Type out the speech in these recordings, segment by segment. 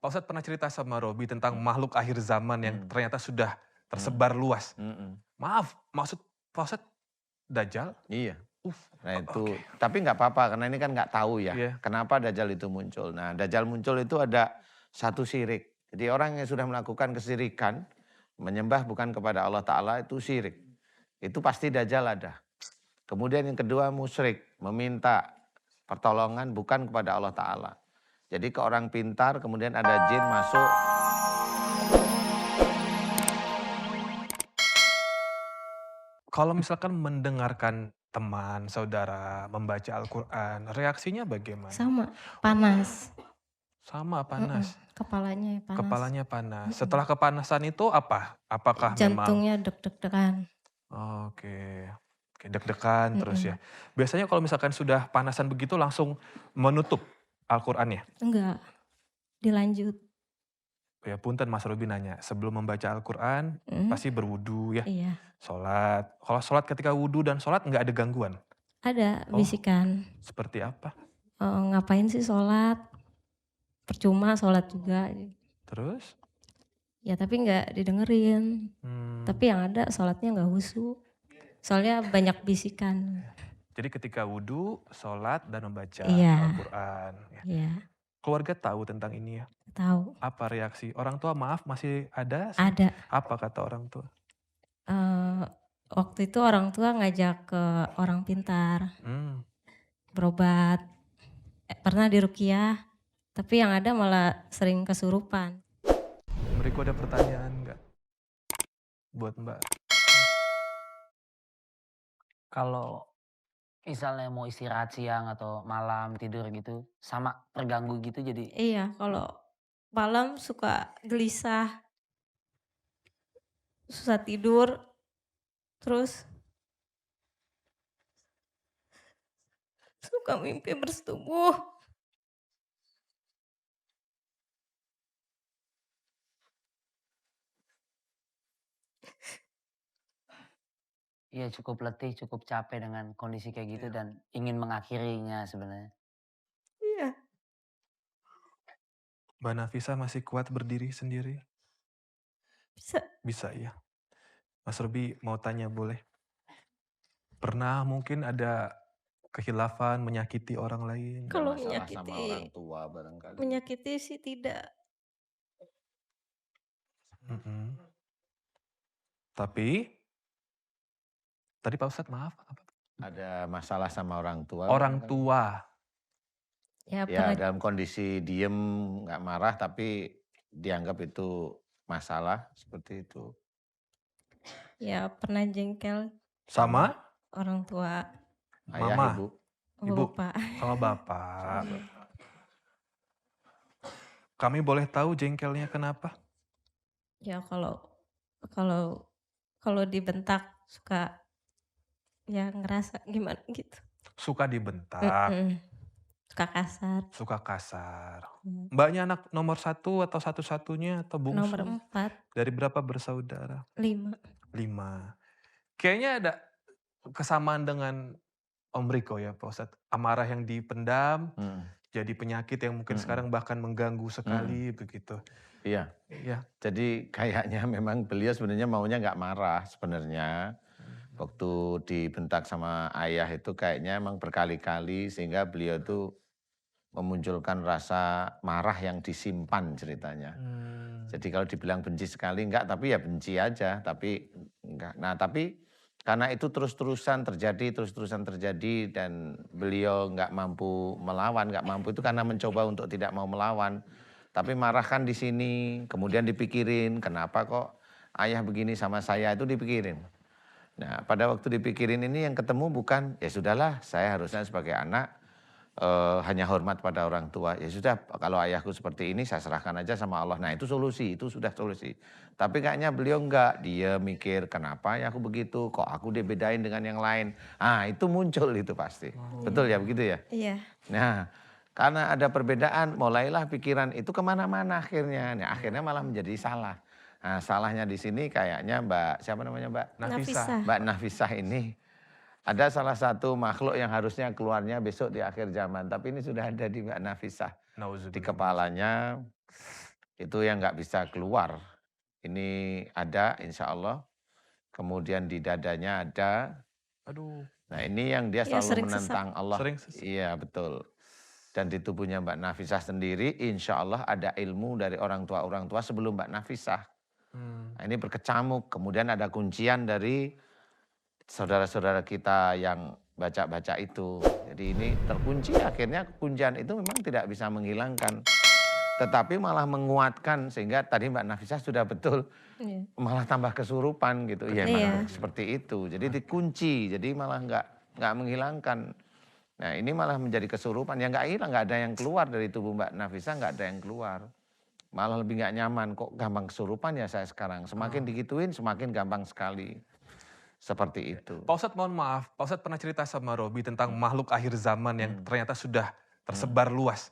Pak Ustadz pernah cerita sama Robi tentang makhluk akhir zaman yang ternyata sudah tersebar luas. Maaf, maksud Pak Ustadz Dajjal? Iya. Nah itu, Oke. tapi nggak apa-apa karena ini kan nggak tahu ya, Iya. kenapa Dajjal itu muncul. Nah Dajjal muncul itu ada satu syirik. Jadi orang yang sudah melakukan kesirikan, menyembah bukan kepada Allah Ta'ala itu syirik. Itu pasti Dajjal ada. Kemudian yang kedua musyrik, meminta pertolongan bukan kepada Allah Ta'ala. Jadi ke orang pintar kemudian ada jin masuk. Kalau misalkan mendengarkan teman, saudara membaca Al-Quran, reaksinya bagaimana? Sama, panas. Sama, panas. Kepalanya panas. Kepalanya panas. Setelah kepanasan itu apa? Apakah memang... Jantungnya deg-degan. Oke. Oke, deg-degan terus ya. Biasanya kalau misalkan sudah panasan begitu langsung menutup Al-Qurannya? Enggak, dilanjut. Ya punten Mas Robi nanya, sebelum membaca Al-Quran pasti berwudu ya? Iya. Sholat. Kalau sholat ketika wudu dan sholat nggak ada gangguan? Ada Oh, bisikan. seperti apa? Ngapain sih sholat? Percuma sholat juga. Terus? Ya tapi nggak didengerin. Tapi yang ada sholatnya nggak khusyuk. Soalnya banyak bisikan. Jadi ketika wudu, sholat dan membaca Iya. Al-Quran. Ya. Iya, Keluarga tahu tentang ini ya? tahu. Apa reaksi? Orang tua maaf masih ada? Ada. Apa kata orang tua? Waktu itu orang tua ngajak ke orang pintar. Berobat. Pernah diruqyah. Tapi yang ada malah sering kesurupan. Mereka ada pertanyaan nggak? Buat Mbak. Kalau misalnya mau istirahat siang atau malam tidur gitu, sama terganggu gitu jadi? Iya, kalau malam suka gelisah, susah tidur, terus suka mimpi bersetubuh. Iya cukup letih, cukup capek dengan kondisi kayak gitu dan ingin mengakhirinya sebenarnya. Iya. Mbak Nafisa masih kuat berdiri sendiri? Bisa. Bisa ya. Mas Robi mau tanya boleh? Pernah mungkin ada kehilafan menyakiti orang lain? Kalau Masalah sama menyakiti, orang tua barangkali. menyakiti sih tidak. Tapi tadi Pak Ustadz maaf apa? Ada masalah sama orang tua. Orang tua. Ya, Ya pernah, dalam kondisi diem nggak marah tapi dianggap itu masalah seperti itu. ya pernah jengkel Sama? orang tua. Ayah, Mama. ibu. Ibu. Bapak. Sama bapak. Kami boleh tahu jengkelnya kenapa? Ya kalau dibentak suka ya ngerasa gimana gitu. Suka dibentak. Suka kasar. Suka kasar. Mbaknya anak nomor 1 atau satu-satunya atau bungsu? Nomor 4. Dari berapa bersaudara? 5. 5. Kayaknya ada kesamaan dengan Om Riko ya Pak Ustadz. Amarah yang dipendam, jadi penyakit yang mungkin sekarang bahkan mengganggu sekali begitu. Iya. Iya. Jadi kayaknya memang beliau sebenarnya maunya nggak marah sebenarnya. Waktu dibentak sama ayah itu kayaknya emang berkali-kali sehingga beliau tuh memunculkan rasa marah yang disimpan ceritanya. Jadi kalau dibilang benci sekali enggak, tapi ya benci aja, tapi enggak. Nah tapi karena itu terus-terusan terjadi dan beliau nggak mampu melawan, nggak mampu itu karena mencoba untuk tidak mau melawan. Tapi marah kan di sini, kemudian dipikirin kenapa kok ayah begini sama saya itu dipikirin. Nah pada waktu dipikirin ini yang ketemu bukan ya sudahlah saya harusnya sebagai anak hanya hormat pada orang tua. Ya sudah kalau ayahku seperti ini saya serahkan aja sama Allah. Nah itu solusi, itu sudah solusi. Tapi kayaknya beliau enggak, dia mikir kenapa ya aku begitu, kok aku dibedain dengan yang lain. Ah itu muncul itu pasti. Betul ya begitu ya? Iya. Nah karena ada perbedaan mulailah pikiran itu kemana-mana akhirnya. Nah, akhirnya malah menjadi salah. Nah salahnya di sini kayaknya siapa namanya Mbak? Nafisa. Mbak Nafisah ini ada salah satu makhluk yang harusnya keluarnya besok di akhir zaman. Tapi ini sudah ada di Mbak Nafisah. Di kepalanya itu yang nggak bisa keluar. Ini ada insya Allah. Kemudian di dadanya ada. Aduh. Nah ini yang dia Iya, selalu sering menentang Allah. Sering sesat. Iya betul. Dan di tubuhnya Mbak Nafisah sendiri insya Allah ada ilmu dari orang tua sebelum Mbak Nafisah. Nah, ini berkecamuk. Kemudian ada kuncian dari saudara-saudara kita yang baca-baca itu. Jadi ini terkunci, akhirnya kuncian itu memang tidak bisa menghilangkan. Tetapi malah menguatkan, sehingga tadi Mbak Nafisah sudah betul, Iya. malah tambah kesurupan gitu. Iya, Iya. seperti itu. Jadi dikunci, jadi malah nggak menghilangkan. Nah ini malah menjadi kesurupan, yang nggak hilang, nggak ada yang keluar dari tubuh Mbak Nafisah, nggak ada yang keluar. Malah lebih nggak nyaman, kok gampang kesurupan ya saya sekarang. Semakin digituin semakin gampang sekali. Seperti itu. Pak Ustadz mohon maaf, Pak Ustadz pernah cerita sama Robi tentang makhluk akhir zaman yang ternyata sudah tersebar luas.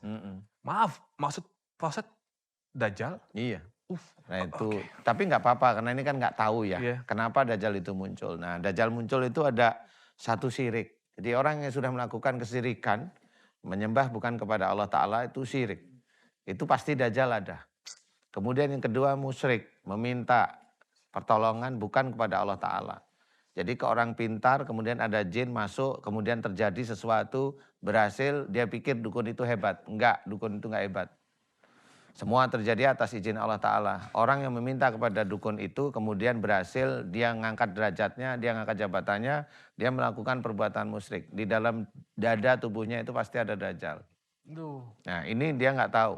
Maaf, maksud Pak Ustadz Dajjal? Iya. Nah itu, tapi nggak apa-apa karena ini kan nggak tahu ya. Iya. Kenapa Dajjal itu muncul. Nah Dajjal muncul itu ada satu syirik. Jadi orang yang sudah melakukan kesirikan, menyembah bukan kepada Allah Ta'ala itu syirik. Itu pasti Dajjal ada. Kemudian yang kedua musyrik, meminta pertolongan bukan kepada Allah Ta'ala. Jadi ke orang pintar, kemudian ada jin masuk, kemudian terjadi sesuatu, berhasil, dia pikir dukun itu hebat. Enggak, dukun itu enggak hebat. Semua terjadi atas izin Allah Ta'ala. Orang yang meminta kepada dukun itu, kemudian berhasil, dia ngangkat derajatnya, dia ngangkat jabatannya, dia melakukan perbuatan musyrik. Di dalam dada tubuhnya itu pasti ada Dajjal. Nah ini dia nggak tahu.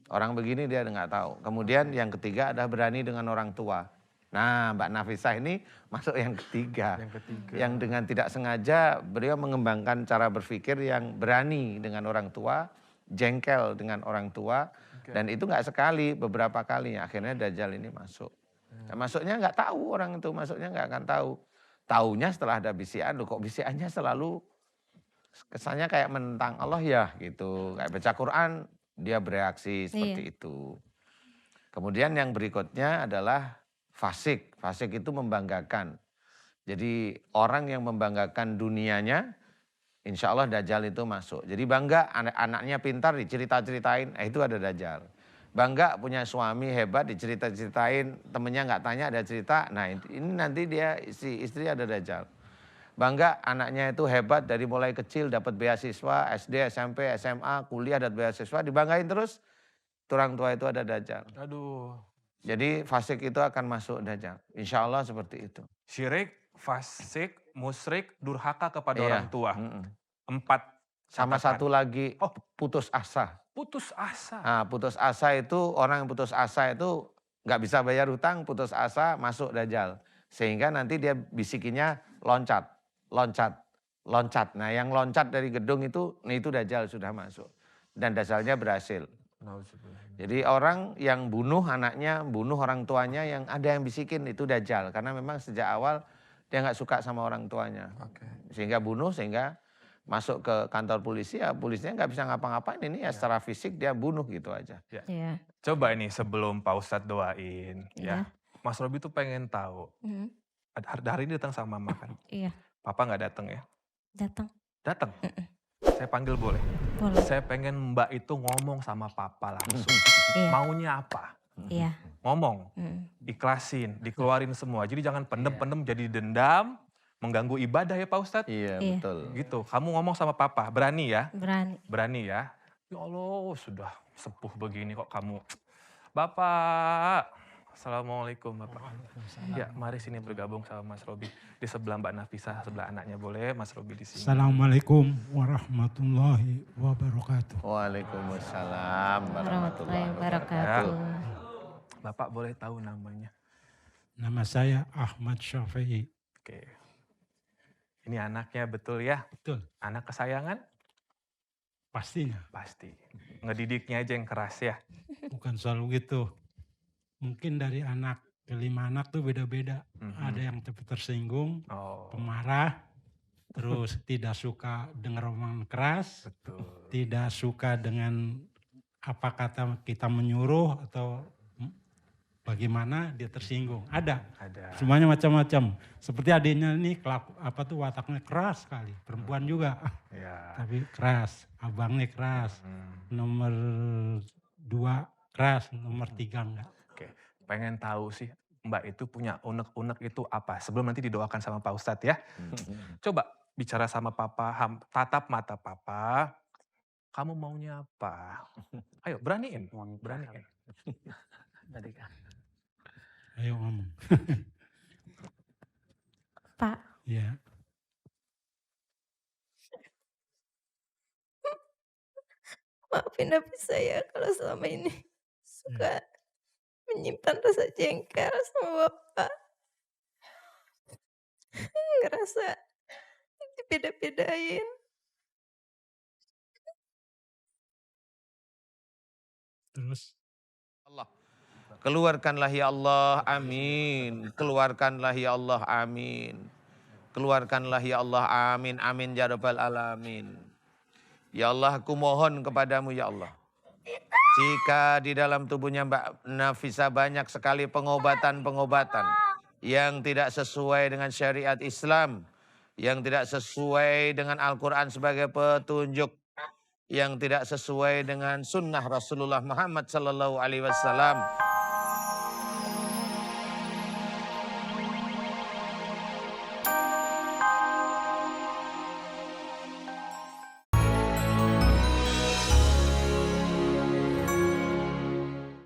Orang begini dia nggak tahu. Kemudian yang ketiga adalah berani dengan orang tua. Nah Mbak Nafisah ini masuk yang ketiga. Yang dengan tidak sengaja beliau mengembangkan cara berpikir yang berani dengan orang tua, jengkel dengan orang tua, dan itu nggak sekali, beberapa kali. Akhirnya Dajjal ini masuk. Nah, masuknya nggak tahu orang itu, masuknya nggak akan tahu. Taunya setelah ada bisikan, loh kok bisikannya selalu kesannya kayak menentang Allah ya gitu. Kayak baca Quran dia bereaksi seperti itu. Kemudian yang berikutnya adalah fasik. Fasik itu membanggakan. Jadi orang yang membanggakan dunianya, insya Allah Dajjal itu masuk. Jadi bangga anak-anaknya pintar dicerita-ceritain, itu ada Dajjal. Bangga punya suami hebat dicerita-ceritain, temennya nggak tanya ada cerita, nah ini nanti dia si istri ada Dajjal. Bangga anaknya itu hebat dari mulai kecil dapat beasiswa, SD, SMP, SMA, kuliah dapat beasiswa, dibanggain terus, orang tua itu ada Dajjal. Aduh. Jadi fasik itu akan masuk Dajjal. Insya Allah seperti itu. Syirik, fasik, musyrik, durhaka kepada orang tua. 4. Sama satu lagi, putus asa. Putus asa. Nah, putus asa itu, orang yang putus asa itu nggak bisa bayar hutang, putus asa masuk Dajjal. Sehingga nanti dia bisikinnya loncat, loncat, loncat. Nah yang loncat dari gedung itu Dajjal sudah masuk. Dan Dajjalnya berhasil. Jadi orang yang bunuh anaknya, bunuh orang tuanya, yang ada yang bisikin itu Dajjal. Karena memang sejak awal dia nggak suka sama orang tuanya. Sehingga bunuh, sehingga masuk ke kantor polisi, ya polisinya nggak bisa ngapa-ngapain. Ini ya secara fisik dia bunuh gitu aja. Iya. Coba ini sebelum Pak Ustadz doain. Ya. Mas Robi tuh pengen tahu. Hari ini datang sama mama kan? Iya. Papa nggak datang ya? Datang. Datang? Saya panggil boleh? Boleh. Saya pengen Mbak itu ngomong sama Papa langsung. Maunya apa? Iya. Ngomong, ikhlasin, dikeluarin semua. Jadi jangan pendem-pendem jadi dendam, mengganggu ibadah ya Pak Ustadz. Iya betul. Gitu, kamu ngomong sama Papa, berani ya? Berani. Berani ya? Ya Allah sudah sepuh begini kok kamu. Bapak, Assalamualaikum Bapak. Ya mari sini bergabung sama Mas Robi. Di sebelah Mbak Nafisah, sebelah anaknya boleh, Mas Robi di sini. Assalamualaikum warahmatullahi wabarakatuh. Waalaikumsalam warahmatullahi wabarakatuh. Bapak boleh tahu namanya? Nama saya Ahmad Syafi'i. Oke. Ini anaknya betul ya? Betul. Anak kesayangan? Pastinya. Pasti. Ngedidiknya aja yang keras ya? Bukan selalu gitu. Mungkin dari anak ke 5 anak tuh beda-beda. Ada yang cepat tersinggung, pemarah, terus tidak suka dengar omongan keras, tidak suka dengan apa kata kita menyuruh atau bagaimana dia tersinggung. Ada. Semuanya macam-macam. Seperti adiknya ini wataknya keras sekali. Perempuan juga. Tapi keras. Abangnya keras. Nomor 2 keras, nomor 3 enggak. Oke, pengen tahu sih Mbak itu punya unek-unek itu apa? Sebelum nanti didoakan sama Pak Ustadz ya. Coba bicara sama Papa, tatap mata Papa, kamu maunya apa? Ayo beraniin, Mau nikah beraniin. tadi kan. Ayo ngomong. Pak, Ya. maafin Nabi saya kalau selama ini suka menyimpan rasa jengkel sama Bapak. Ngerasa dibeda-bedain. Terus Allah. Keluarkanlah ya Allah, amin. Keluarkanlah ya Allah, amin. Keluarkanlah ya Allah, amin. Amin ya rabbal alamin. Ya Allah, aku mohon kepadamu ya Allah. Jika di dalam tubuhnya Mbak Nafisa banyak sekali pengobatan-pengobatan yang tidak sesuai dengan syariat Islam, yang tidak sesuai dengan Al-Quran sebagai petunjuk, yang tidak sesuai dengan sunnah Rasulullah Muhammad sallallahu alaihi wasallam,